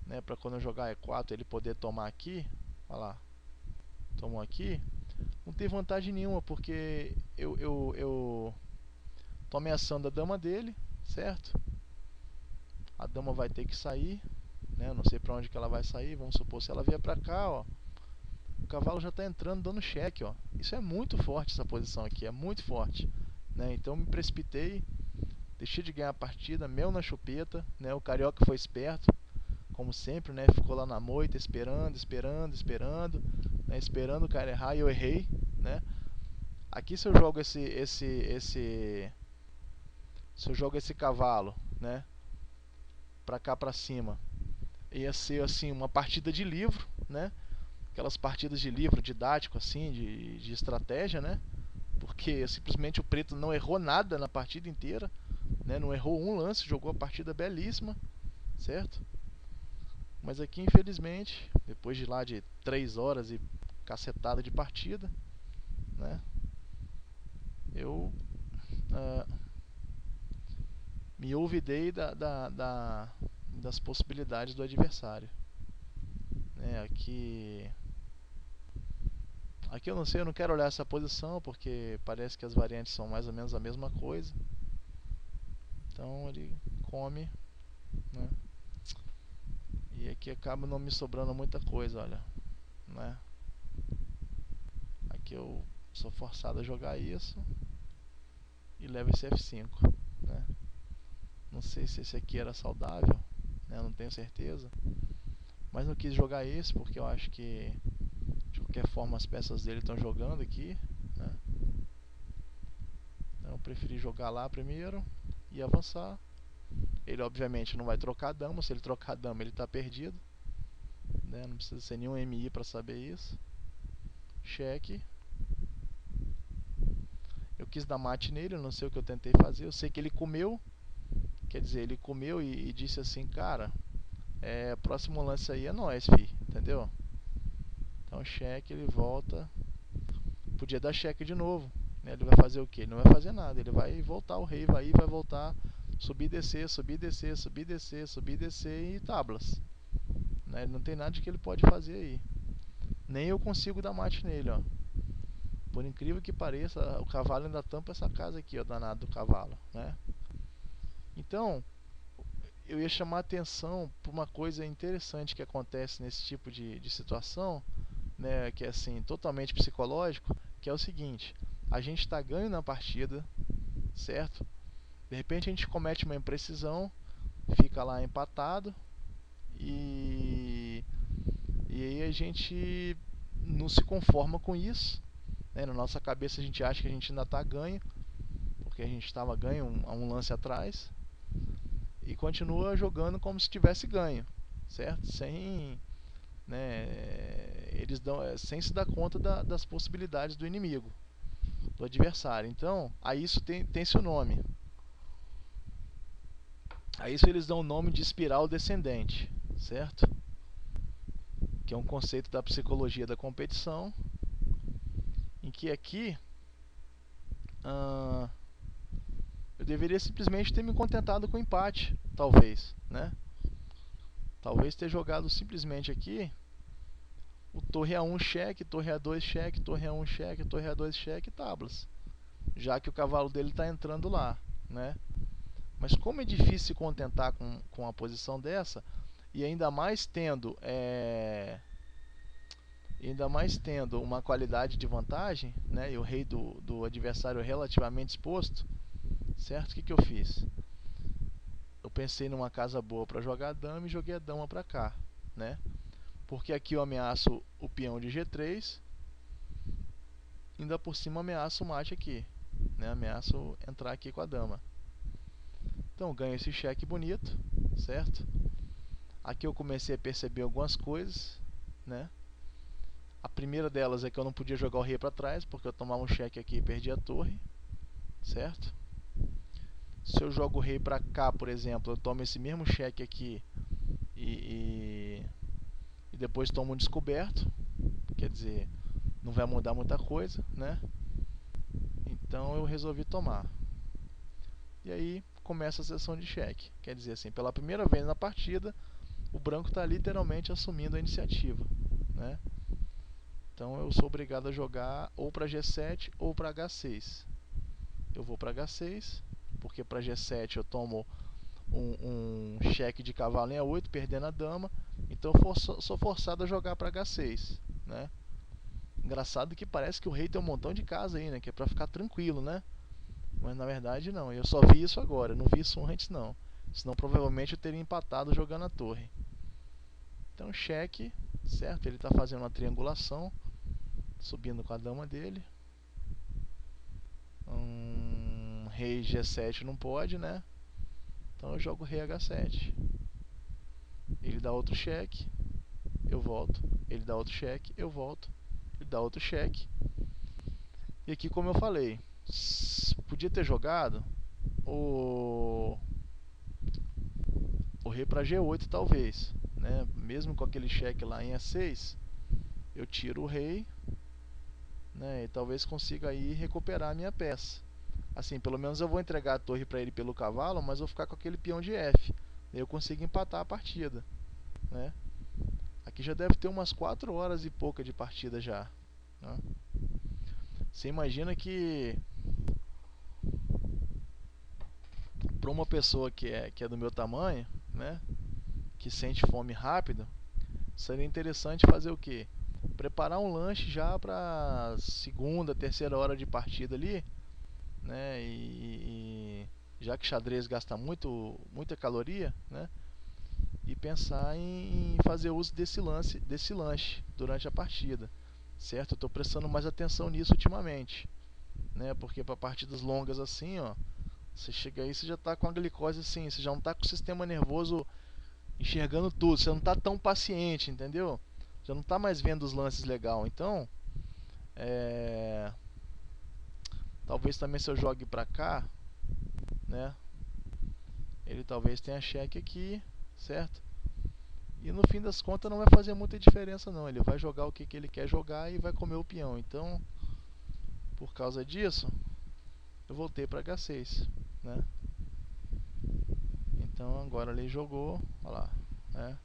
A: né, para quando eu jogar E4 ele poder tomar aqui, olha lá, tomou aqui, não tem vantagem nenhuma porque eu tô ameaçando a dama dele, certo? A dama vai ter que sair, né? Eu não sei para onde que ela vai sair. Vamos supor se ela vier para cá, ó. O cavalo já está entrando dando cheque, ó. Isso é muito forte essa posição aqui, é muito forte, né? Então me precipitei, deixei de ganhar a partida, mel na chupeta, né? O carioca foi esperto, como sempre, né? Ficou lá na moita esperando, né? Esperando o cara errar e eu errei, né? Aqui se eu jogo se eu jogo esse cavalo, né? Pra cá pra cima, ia ser assim uma partida de livro, né? Aquelas partidas de livro didático assim, de estratégia, né? Porque simplesmente o preto não errou nada na partida inteira, né? Não errou um lance, jogou a partida belíssima, certo? Mas aqui infelizmente, depois de lá de 3 horas e cacetada de partida, né? Eu me olvidei das possibilidades do adversário, né? Aqui eu não sei, eu não quero olhar essa posição porque parece que as variantes são mais ou menos a mesma coisa. Então ele come, né? E aqui acaba não me sobrando muita coisa, olha, né? que eu sou forçado a jogar isso e levo esse F5, né? Não sei se esse aqui era saudável, né? Não tenho certeza, mas não quis jogar esse porque eu acho que de qualquer forma as peças dele estão jogando aqui, né? Então eu preferi jogar lá primeiro e avançar. Ele obviamente não vai trocar a dama, se ele trocar a dama ele está perdido, né? Não precisa ser nenhum MI para saber isso. Cheque. Eu quis dar mate nele, eu não sei o que eu tentei fazer. Eu sei que ele comeu, quer dizer, ele comeu e disse assim: cara, próximo lance aí é nós, fi, entendeu? Então cheque, ele volta. Podia dar cheque de novo, né? Ele vai fazer o que? Ele não vai fazer nada, ele vai voltar, o rei vai voltar, subir, descer, subir, descer, subir, descer, subir, descer e tablas, né? Ele não tem nada de que ele pode fazer aí. Nem eu consigo dar mate nele, ó. Por incrível que pareça, o cavalo ainda tampa essa casa aqui, ó, danado do cavalo, né? Então, eu ia chamar a atenção para uma coisa interessante que acontece nesse tipo de situação, né, que é assim, totalmente psicológico, que é o seguinte: a gente está ganho na partida, certo? De repente a gente comete uma imprecisão, fica lá empatado e aí a gente não se conforma com isso, né? Na nossa cabeça a gente acha que a gente ainda está ganho, porque a gente estava ganho há um lance atrás, e continua jogando como se tivesse ganho, certo? Sem, né, eles dão, sem se dar conta das possibilidades do inimigo, do adversário. Então, a isso tem seu nome. A isso eles dão o nome de espiral descendente, certo? Que é um conceito da psicologia da competição, em que aqui eu deveria simplesmente ter me contentado com o empate, talvez, né? Talvez ter jogado simplesmente aqui o torre A1 cheque, torre A2 cheque, torre A1 cheque, torre A2 cheque e tablas, já que o cavalo dele está entrando lá, né? Mas como é difícil se contentar com a posição dessa, e ainda mais tendo uma qualidade de vantagem, né? E o rei do adversário relativamente exposto, certo? O que eu fiz? Eu pensei numa casa boa para jogar a dama e joguei a dama para cá, né? Porque aqui eu ameaço o peão de G3, ainda por cima ameaço o mate aqui, né? Ameaço entrar aqui com a dama. Então ganho esse cheque bonito, certo? Aqui eu comecei a perceber algumas coisas, né? A primeira delas é que eu não podia jogar o rei para trás, porque eu tomava um cheque aqui e perdia a torre, certo? Se eu jogo o rei para cá, por exemplo, eu tomo esse mesmo cheque aqui e depois tomo um descoberto, quer dizer, não vai mudar muita coisa, né? Então eu resolvi tomar. E aí começa a sessão de cheque, quer dizer assim, pela primeira vez na partida, o branco está literalmente assumindo a iniciativa, né? Então eu sou obrigado a jogar ou para G7 ou para H6. Eu vou para H6, porque para G7 eu tomo um cheque de cavalo em A8, perdendo a dama. Então eu sou forçado a jogar para H6, né? Engraçado que parece que o rei tem um montão de casa aí, né? Que é para ficar tranquilo, né? Mas na verdade não, eu só vi isso agora, não vi isso antes não. Senão provavelmente eu teria empatado jogando a torre. Então cheque, certo? Ele está fazendo uma triangulação, subindo com a dama dele. Rei G7 não pode, né? Então eu jogo rei H7. Ele dá outro cheque, eu volto. Ele dá outro cheque, eu volto. Ele dá outro cheque. E aqui, como eu falei, podia ter jogado o rei para G8 talvez, né? Mesmo com aquele cheque lá em A6, eu tiro o rei, né? E talvez consiga aí recuperar a minha peça. Assim, pelo menos eu vou entregar a torre para ele pelo cavalo, mas vou ficar com aquele peão de F. Daí eu consigo empatar a partida, né? Aqui já deve ter umas 4 horas e pouca de partida já, né? Você imagina que para uma pessoa que é do meu tamanho, né, que sente fome rápido, seria interessante fazer o quê? preparar um lanche já para segunda, terceira hora de partida ali, né? E já que xadrez gasta muita caloria, né? E pensar em fazer uso desse lanche durante a partida, certo? Eu estou prestando mais atenção nisso ultimamente, né? Porque para partidas longas assim, ó, você chega aí, você já está com a glicose assim, você já não está com o sistema nervoso enxergando tudo, você não está tão paciente, entendeu? Já não está mais vendo os lances legal. Então, é... talvez também se eu jogue para cá, né? Ele talvez tenha cheque aqui, certo? E no fim das contas não vai fazer muita diferença não. Ele vai jogar o que ele quer jogar e vai comer o peão. Então, por causa disso, eu voltei para H6, né? Então agora ele jogou, olha lá, né?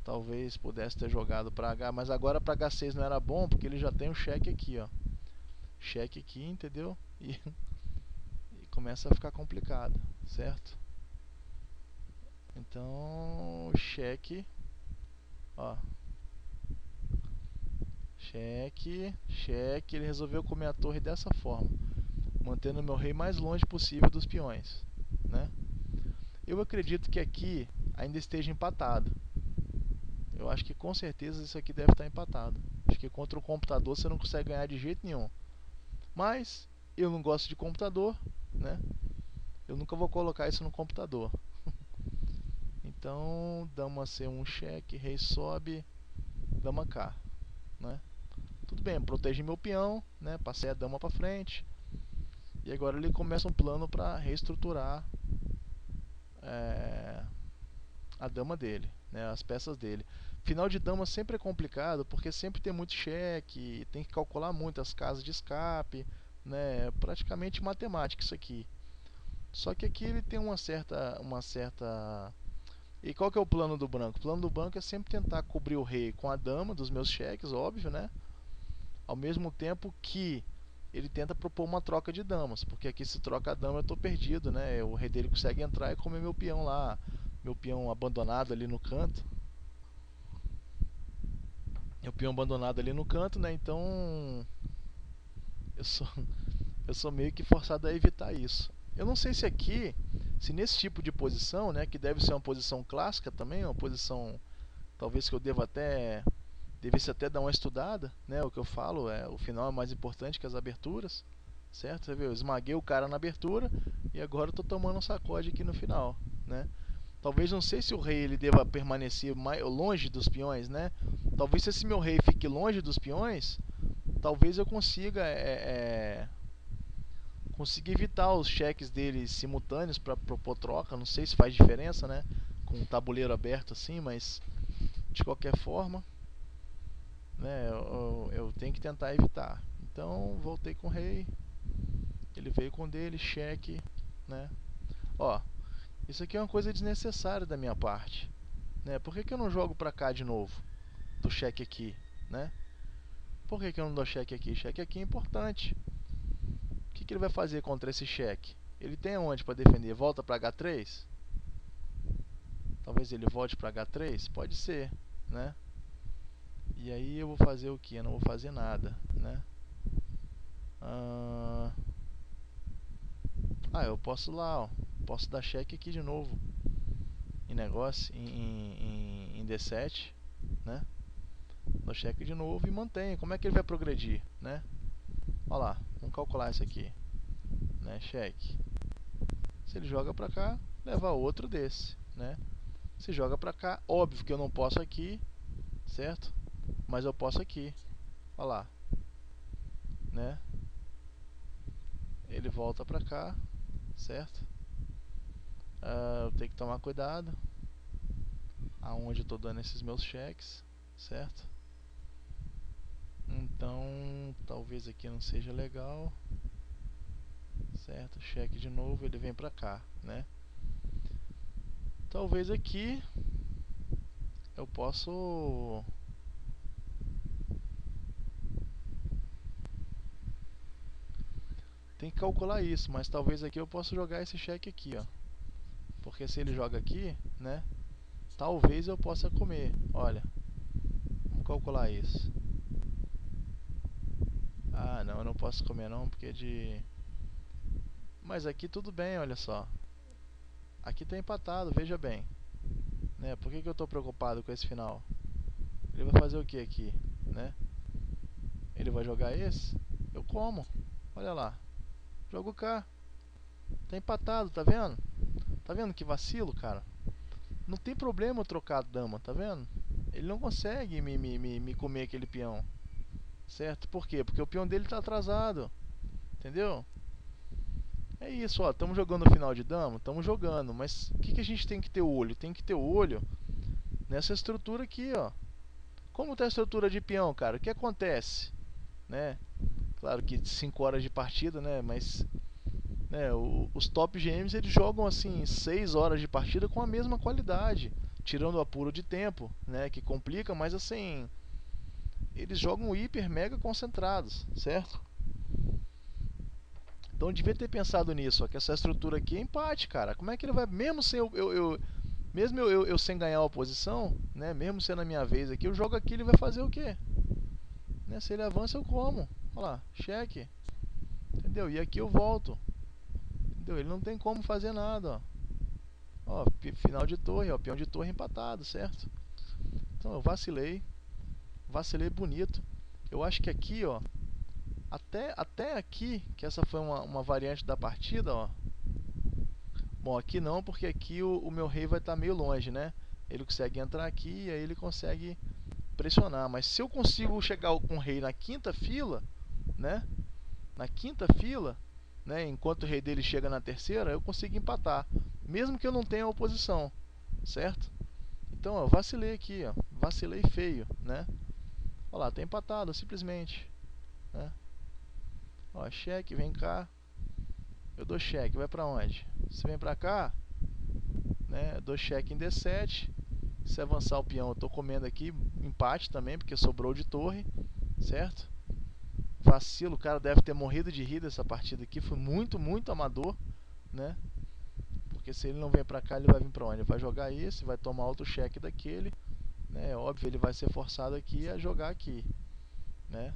A: Talvez pudesse ter jogado para H, mas agora para H6 não era bom porque ele já tem o cheque aqui, ó. Cheque aqui, entendeu? E começa a ficar complicado, certo? Então, cheque, ó. Cheque, cheque, ele resolveu comer a torre dessa forma, mantendo meu rei mais longe possível dos peões, né? Eu acredito que aqui ainda esteja empatado. Eu acho que com certeza isso aqui deve estar empatado. Acho que contra o computador você não consegue ganhar de jeito nenhum. Mas eu não gosto de computador, né? Eu nunca vou colocar isso no computador. Então, dama C1 cheque, rei sobe, dama K, né? Tudo bem, protege meu peão, né? Passei a dama para frente. E agora ele começa um plano para reestruturar a dama dele, né? As peças dele. Final de dama sempre é complicado porque sempre tem muito cheque, tem que calcular muito as casas de escape, né? Praticamente matemática isso aqui. Só que aqui ele tem uma certa. E qual que é o plano do branco? O plano do branco é sempre tentar cobrir o rei com a dama dos meus cheques, óbvio, né? Ao mesmo tempo que ele tenta propor uma troca de damas, porque aqui se troca a dama eu estou perdido, né? O rei dele consegue entrar e comer meu peão lá, meu peão abandonado ali no canto. Meu peão abandonado ali no canto, né? Então eu sou, eu sou meio que forçado a evitar isso. Eu não sei se aqui, se nesse tipo de posição, né, que deve ser uma posição clássica também, uma posição talvez que eu devesse até dar uma estudada, né? O que eu falo é o final é mais importante que as aberturas, certo? Você viu? Eu esmaguei o cara na abertura e agora eu tô tomando um sacode aqui no final, né? Talvez não sei se o rei ele deva permanecer mais longe dos peões, né? Talvez se esse meu rei fique longe dos peões, talvez eu consiga evitar os cheques dele simultâneos para propor troca. Não sei se faz diferença, né? Com o tabuleiro aberto assim, mas de qualquer forma, né? Eu tenho que tentar evitar. Então voltei com o rei, ele veio com o dele, cheque, né? Ó, isso aqui é uma coisa desnecessária da minha parte, né? Por que eu não jogo pra cá de novo? Do cheque aqui, né? Por que eu não dou cheque aqui? Cheque aqui é importante. O que ele vai fazer contra esse cheque? Ele tem aonde para defender? Volta para H3? Talvez ele volte para H3? Pode ser, né? E aí eu vou fazer o que? Eu não vou fazer nada, né? Eu posso lá, ó. Posso dar cheque aqui de novo. Em negócio, em D7, né? Dou cheque de novo e mantenho. Como é que ele vai progredir, né? Olha lá, vamos calcular isso aqui, né? Cheque. Se ele joga pra cá, leva outro desse, né? Se joga pra cá, óbvio que eu não posso aqui, certo? Mas eu posso aqui. Olha lá, né? Ele volta pra cá, certo? Eu tenho que tomar cuidado aonde eu tô dando esses meus cheques, certo? Então, talvez aqui não seja legal, certo? Cheque de novo, ele vem pra cá, né? Talvez aqui eu posso tem que calcular isso, mas talvez aqui eu possa jogar esse cheque aqui, ó. Porque se ele joga aqui, né? Talvez eu possa comer. Olha, vamos calcular isso? Ah, não, eu não posso comer não, porque é de... Mas aqui tudo bem, olha só. Aqui tá empatado, veja bem. Né? Por que que eu tô preocupado com esse final? Ele vai fazer o que aqui, né? Ele vai jogar esse? Eu como. Olha lá. Jogo cá. Tá empatado, tá vendo? Tá vendo que vacilo, cara? Não tem problema eu trocar a dama, tá vendo? Ele não consegue me comer aquele peão. Certo? Por quê? Porque o peão dele tá atrasado. Entendeu? É isso, ó. Estamos jogando o final de dama? Estamos jogando. Mas o que que a gente tem que ter o olho? Tem que ter o olho nessa estrutura aqui, ó. Como tá a estrutura de peão, cara? O que acontece? Né? Claro que 5 horas de partida, né? Mas né, os top GMs eles jogam assim 6 horas de partida com a mesma qualidade, tirando o apuro de tempo, né? Que complica, mas assim eles jogam hiper mega concentrados, certo? Então eu devia ter pensado nisso, ó, que essa estrutura aqui é empate, cara. Como é que ele vai, mesmo sem eu sem ganhar a oposição, né? Mesmo sendo a minha vez aqui, eu jogo aqui, ele vai fazer o quê? Né? Se ele avança, eu como. Olha lá, cheque. Entendeu? E aqui eu volto. Entendeu? Ele não tem como fazer nada, ó. Ó, final de torre, ó, peão de torre empatado, certo? Então eu vacilei. Vacilei bonito. Eu acho que aqui, ó, até aqui, que essa foi uma variante da partida, ó. Bom, aqui não, porque aqui o meu rei vai estar meio longe, né? Ele consegue entrar aqui e aí ele consegue pressionar. Mas se eu consigo chegar com o rei na quinta fila, né? Na quinta fila, né? Enquanto o rei dele chega na terceira, eu consigo empatar. Mesmo que eu não tenha oposição, certo? Então, ó, vacilei aqui, ó. Vacilei feio, né? Olha lá, tá empatado, simplesmente. Né? Ó, cheque, vem cá. Eu dou cheque, vai pra onde? Você vem pra cá, né? Eu dou cheque em D7. Se avançar o peão, eu tô comendo aqui. Empate também, porque sobrou de torre, certo? Vacilo, o cara deve ter morrido de rir dessa partida aqui. Foi muito, muito amador, né? Porque se ele não vem pra cá, ele vai vir pra onde? Ele vai jogar esse, vai tomar outro cheque daquele, né? Óbvio, ele vai ser forçado aqui a jogar aqui, né?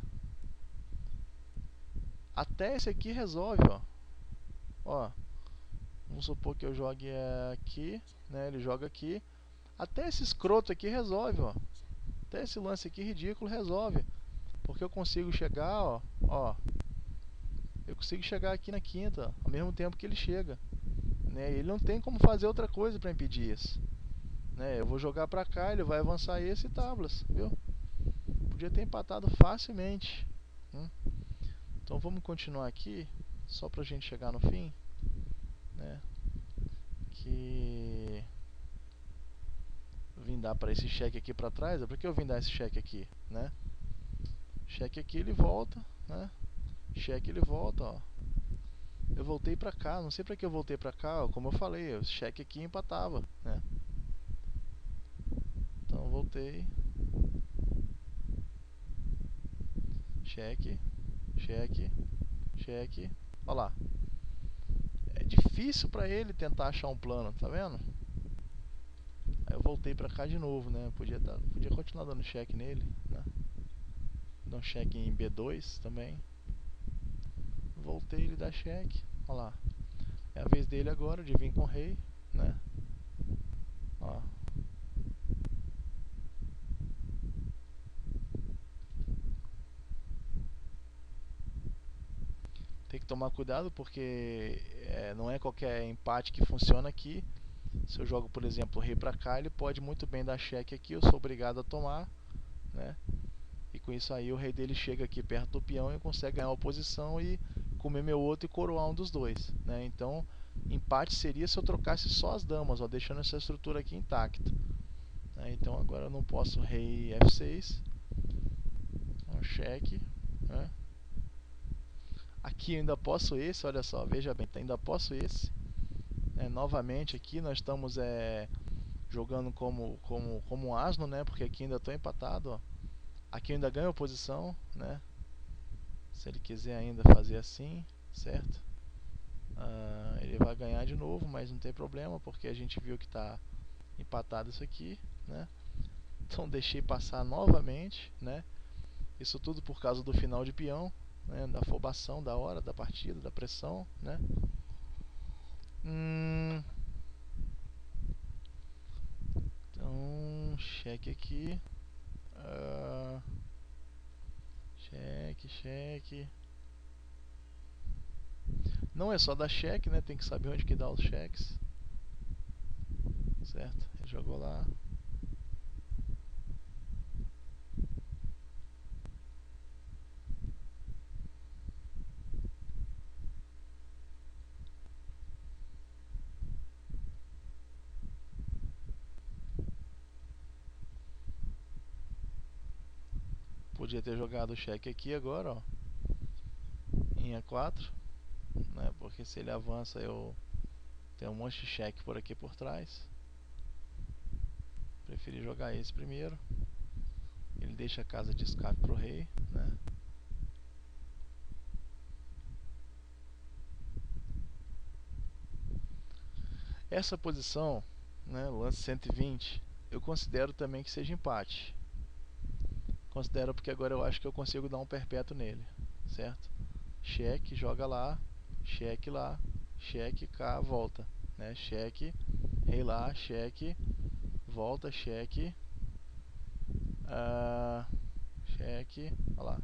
A: Até esse aqui resolve, ó. Ó, vamos supor que eu jogue aqui, né? Ele joga aqui. Até esse escroto aqui resolve, ó. Até esse lance aqui ridículo resolve. Porque eu consigo chegar, ó. Ó, eu consigo chegar aqui na quinta, ao mesmo tempo que ele chega. Né? Ele não tem como fazer outra coisa para impedir isso. Né? Eu vou jogar pra cá, ele vai avançar esse e tablas, viu? Podia ter empatado facilmente. Então vamos continuar aqui, só pra gente chegar no fim. Né? Que vim dar para esse cheque aqui para trás. Por que eu vim dar esse cheque aqui, né? Cheque aqui, ele volta, né? Cheque, ele volta, ó. Eu voltei para cá, não sei para que eu voltei para cá, ó. Como eu falei, o cheque aqui empatava, né? Então eu voltei. Cheque, cheque, cheque. Olha lá. É difícil para ele tentar achar um plano, tá vendo? Aí eu voltei para cá de novo, né? Podia continuar dando cheque nele, né? Dar um cheque em B2 também. Voltei, ele dá cheque. Olha lá. É a vez dele agora de vir com o rei, né? Ó. Tem que tomar cuidado porque não é qualquer empate que funciona aqui. Se eu jogo, por exemplo, o rei pra cá, ele pode muito bem dar cheque aqui, eu sou obrigado a tomar, né? E com isso aí o rei dele chega aqui perto do peão e consegue ganhar a posição e comer meu outro e coroar um dos dois, né? Então, empate seria se eu trocasse só as damas, ó, deixando essa estrutura aqui intacta. Né? Então agora eu não posso rei F6, um cheque, né? Aqui eu ainda posso esse, olha só, veja bem, ainda posso esse. Novamente aqui nós estamos jogando como um asno, né? Porque aqui ainda estou empatado, ó. Aqui eu ainda ganho a posição, né? Se ele quiser ainda fazer assim, certo? Ele vai ganhar de novo, mas não tem problema, porque a gente viu que está empatado isso aqui, né? Então deixei passar novamente, né? Isso tudo por causa do final de peão, né? Da afobação da hora da partida, da pressão, né? Então, cheque aqui. Cheque. Não é só dar cheque, né? Tem que saber onde que dá os cheques. Certo? Ele jogou lá. Podia ter jogado o cheque aqui agora, ó. Em E4, né? Porque se ele avança eu tenho um monte de cheque por aqui por trás. Preferi jogar esse primeiro. Ele deixa a casa de escape pro rei, né? Essa posição, né, lance 120, eu considero também que seja empate. Considero porque agora eu acho que eu consigo dar um perpétuo nele, certo? Cheque, joga lá, cheque lá, cheque, cá, volta, né? Cheque, rei lá, cheque, volta, cheque, cheque, olha lá.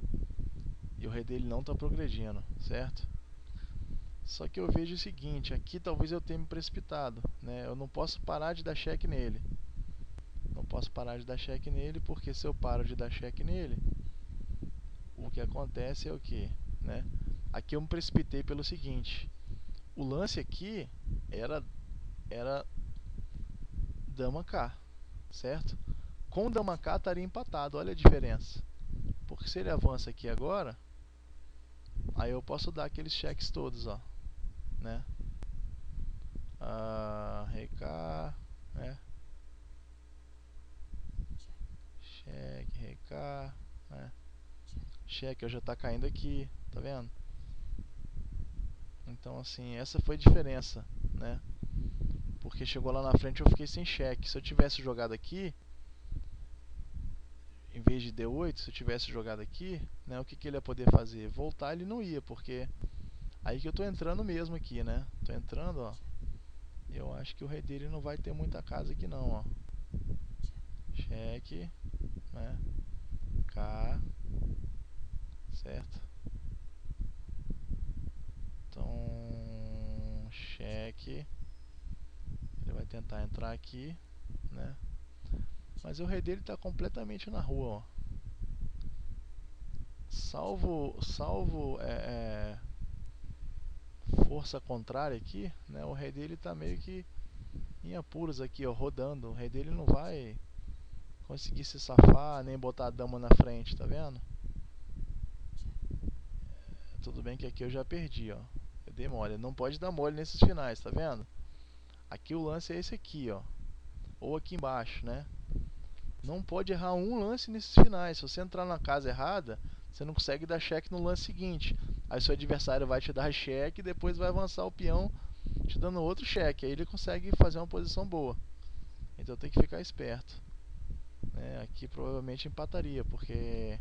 A: E o rei dele não está progredindo, certo? Só que eu vejo o seguinte, aqui talvez eu tenha me precipitado, né? Eu não posso parar de dar cheque nele. Não posso parar de dar cheque nele, porque se eu paro de dar cheque nele, o que acontece é o que, né? Aqui eu me precipitei pelo seguinte, o lance aqui era dama K, certo? Com dama K estaria empatado, olha a diferença. Porque se ele avança aqui agora, aí eu posso dar aqueles cheques todos, ó, né? Rei K, né? Cheque, rei K, né? Cheque já está caindo aqui, tá vendo? Então assim, essa foi a diferença, né? Porque chegou lá na frente eu fiquei sem cheque. Se eu tivesse jogado aqui, em vez de D8, se eu tivesse jogado aqui, né, o que, que ele ia poder fazer? Voltar ele não ia, porque aí que eu tô entrando mesmo aqui, né? Tô entrando, ó. Eu acho que o rei dele não vai ter muita casa aqui não, ó. Cheque, né? K, certo? Então, cheque. Ele vai tentar entrar aqui, né? Mas o rei dele está completamente na rua, ó. Salvo força contrária aqui, né? O rei dele está meio que em apuros aqui, ó, rodando. O rei dele não vai conseguir se safar, nem botar a dama na frente, tá vendo? Tudo bem que aqui eu já perdi, ó. Eu dei mole. Não pode dar mole nesses finais, tá vendo? Aqui o lance é esse aqui, ó. Ou aqui embaixo, né? Não pode errar um lance nesses finais. Se você entrar na casa errada, você não consegue dar cheque no lance seguinte. Aí seu adversário vai te dar cheque e depois vai avançar o peão te dando outro cheque. Aí ele consegue fazer uma posição boa. Então tem que ficar esperto. Aqui provavelmente empataria, porque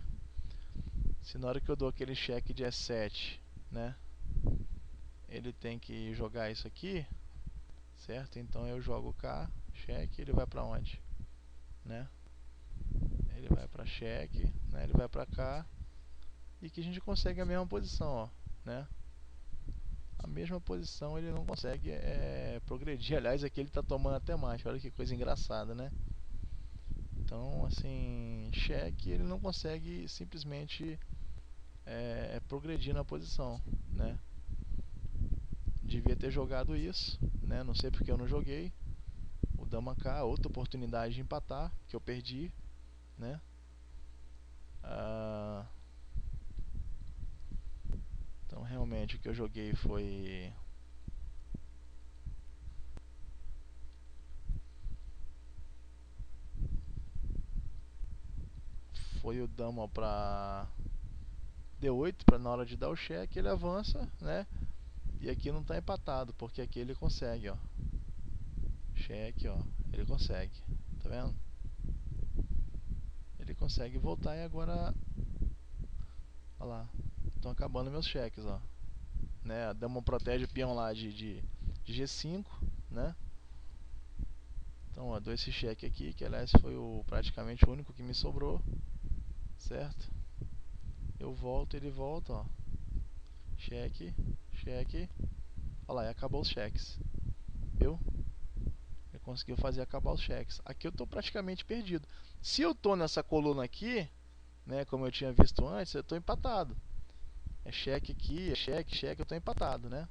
A: se na hora que eu dou aquele cheque de E7, né, ele tem que jogar isso aqui, certo? Então eu jogo K, cheque, ele vai pra onde? Né? Ele vai pra cheque, né? Ele vai pra cá. E que a gente consegue a mesma posição, ó, né? A mesma posição ele não consegue progredir. Aliás, aqui ele está tomando até mais. Olha que coisa engraçada, né? Então, assim, cheque ele não consegue simplesmente progredir na posição, né? Devia ter jogado isso, né? Não sei porque eu não joguei. O dama K, outra oportunidade de empatar que eu perdi, né? Então realmente o que eu joguei foi o dama para D8, para na hora de dar o cheque ele avança, né? E aqui não está empatado, porque aqui ele consegue, ó. Cheque, ó, ele consegue, tá vendo? consegue voltar. E agora, olha lá, estão acabando meus cheques, ó, né? A dama protege o peão lá de G5, né? Então, ó, dou esse cheque aqui, que aliás foi praticamente o único que me sobrou, certo? Eu volto, ele volta, ó. Cheque, cheque. Olha lá, e acabou os cheques. Viu? Ele conseguiu fazer acabar os cheques. Aqui eu estou praticamente perdido. Se eu estou nessa coluna aqui, né, como eu tinha visto antes, eu estou empatado. É cheque aqui, é cheque, cheque, eu estou empatado, né?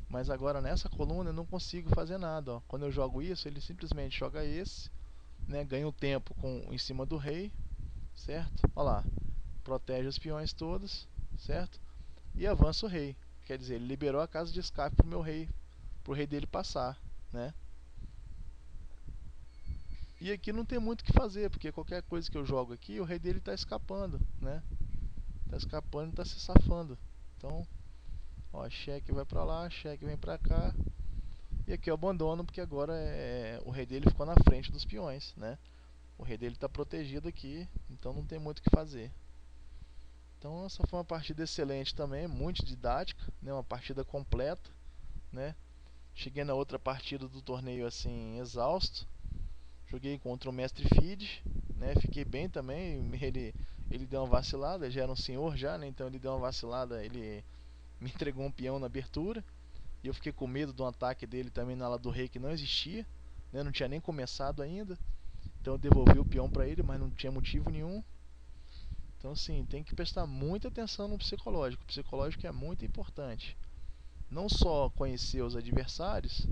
A: Mas agora nessa coluna eu não consigo fazer nada, ó. Quando eu jogo isso, ele simplesmente joga esse, né, ganha o tempo em cima do rei, certo? Olha lá, protege os peões todos, certo? E avança o rei. Quer dizer, ele liberou a casa de escape pro meu rei, pro rei dele passar, né? E aqui não tem muito o que fazer, porque qualquer coisa que eu jogo aqui, o rei dele está escapando, né? Tá escapando e tá se safando. Então, ó, cheque vai pra lá, cheque vem pra cá. E aqui eu abandono, porque agora o rei dele ficou na frente dos peões, né? O rei dele está protegido aqui, então não tem muito o que fazer. Então essa foi uma partida excelente também, muito didática, né? Uma partida completa, né? Cheguei na outra partida do torneio assim, exausto. Joguei contra o Mestre Feed, né? Fiquei bem também. Ele deu uma vacilada, ele já era um senhor já, né? Então ele deu uma vacilada, ele me entregou um peão na abertura. E eu fiquei com medo de um ataque dele também na ala do rei que não existia, né? Não tinha nem começado ainda. Então eu devolvi o peão para ele, mas não tinha motivo nenhum. Então assim, tem que prestar muita atenção no psicológico. O psicológico é muito importante. Não só conhecer os adversários,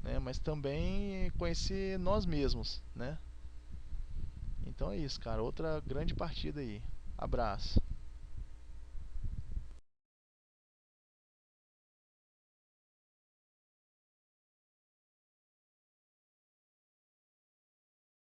A: né, mas também conhecer nós mesmos, né? Então é isso, cara. Outra grande partida aí. Abraço.